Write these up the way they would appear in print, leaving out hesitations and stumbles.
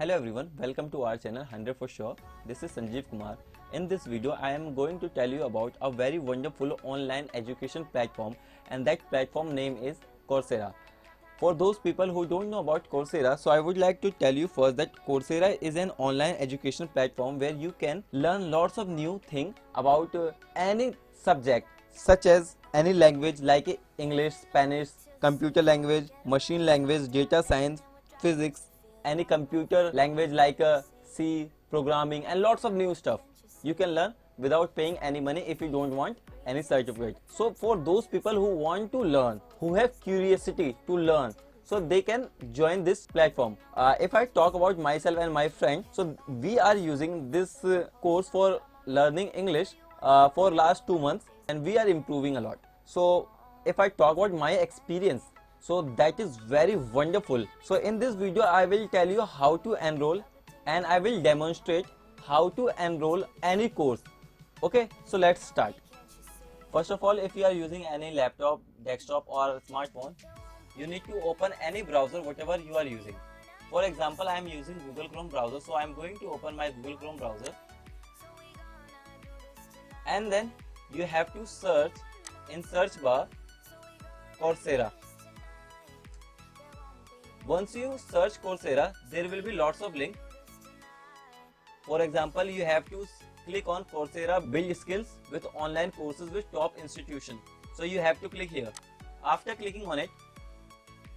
Hello everyone, welcome to our channel 100 for sure. This is Sanjeev Kumar. In this video, I am going to tell you about a very wonderful online education platform, and that platform name is Coursera. For those people who don't know about Coursera, so I would like to tell you first that Coursera is an online education platform where you can learn lots of new things about any subject, such as any language like English, Spanish, computer language, machine language, data science, physics, any computer language like C, programming, and lots of new stuff you can learn without paying any money if you don't want any certificate. So for those people who want to learn, who have curiosity to learn, so they can join this platform. If I talk about myself and my friend, so we are using this course for learning English for last 2 months, and we are improving a lot. So if I talk about my experience, so that is very wonderful. So in this video I will tell you how to enroll, and I will demonstrate how to enroll any course. Okay, so let's start. First of all, if you are using any laptop, desktop or smartphone, you need to open any browser whatever you are using. For example, I am using Google Chrome browser, so I am going to open my Google Chrome browser, and then you have to search in search bar Coursera. Once you search Coursera, there will be lots of links. For example, you have to click on Coursera Build Skills with online courses with top institution. So you have to click here. After clicking on it,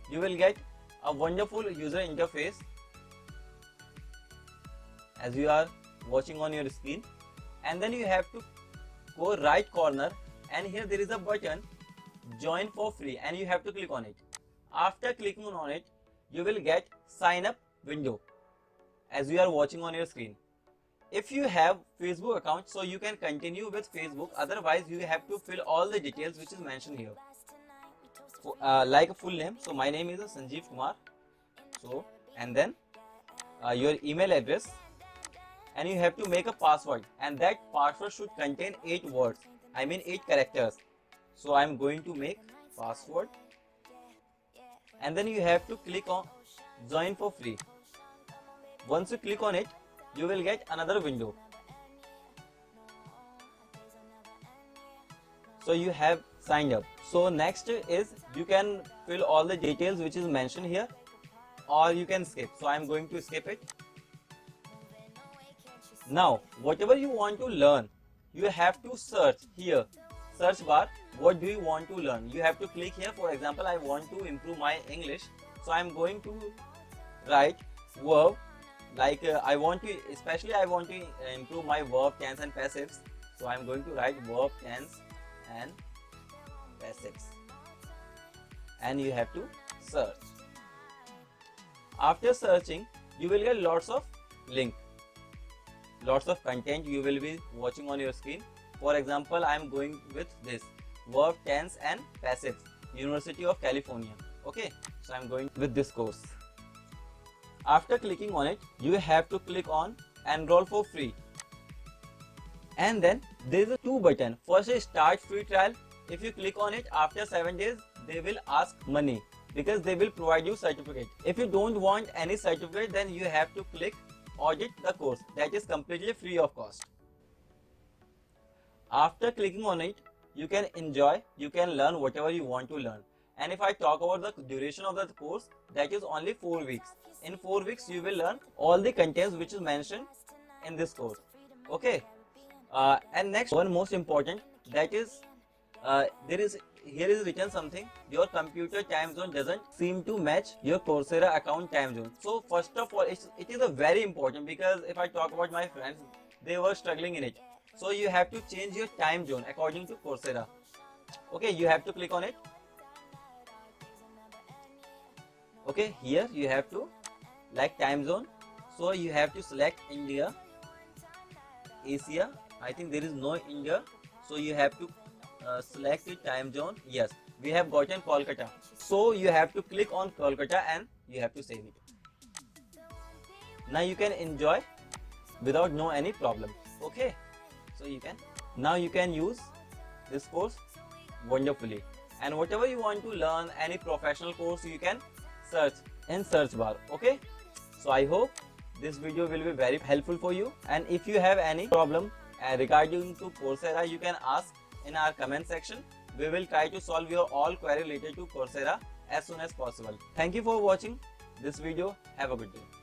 you will get a wonderful user interface as you are watching on your screen. And then you have to go right corner, and here there is a button Join for free, and you have to click on it. After clicking on it, you will get sign up window as you are watching on your screen. If you have Facebook account, so you can continue with Facebook, otherwise you have to fill all the details which is mentioned here, like a full name. So my name is Sanjeev Kumar, so and then your email address, and you have to make a password, and that password should contain 8 words, I mean 8 characters. So I am going to make password, and then you have to click on join for free. Once you click on it, you will get another window. So you have signed up. So next is you can fill all the details which is mentioned here, or you can skip. So I am going to skip it. Now whatever you want to learn, you have to search here, search bar, what do you want to learn. You have to click here. For example, I want to improve my English, so I am going to write verb, like I want to improve my verb tense and passives, so I am going to write verb tense and passives, and you have to search. After searching, you will get lots of link, lots of content you will be watching on your screen. For example, I am going with this verb tense and passive, University of California. Okay, so I am going with this course. After clicking on it, you have to click on enroll for free, and then there is a 2 button. First is start free trial. If you click on it, after 7 days they will ask money because they will provide you certificate. If you don't want any certificate, then you have to click audit the course, that is completely free of cost. After clicking on it, you can enjoy, you can learn whatever you want to learn. And if I talk about the duration of the course, that is only 4 weeks. In 4 weeks, you will learn all the contents which is mentioned in this course. Okay. And next, one most important, that is here is written something, your computer time zone doesn't seem to match your Coursera account time zone. So first of all, it is a very important, because if I talk about my friends, they were struggling in it. So you have to change your time zone according to Coursera. Okay, you have to click on it. Okay, here you have to like time zone. So you have to select India, Asia. I think there is no India. So you have to select the time zone. Yes, we have gotten Kolkata. So you have to click on Kolkata and you have to save it. Now you can enjoy without no any problem. Okay. So now you can use this course wonderfully, and whatever you want to learn, any professional course, you can search in search bar. Okay, so I hope this video will be very helpful for you. And if you have any problem regarding to Coursera, you can ask in our comment section. We will try to solve your all query related to Coursera as soon as possible. Thank you for watching this video. Have a good day.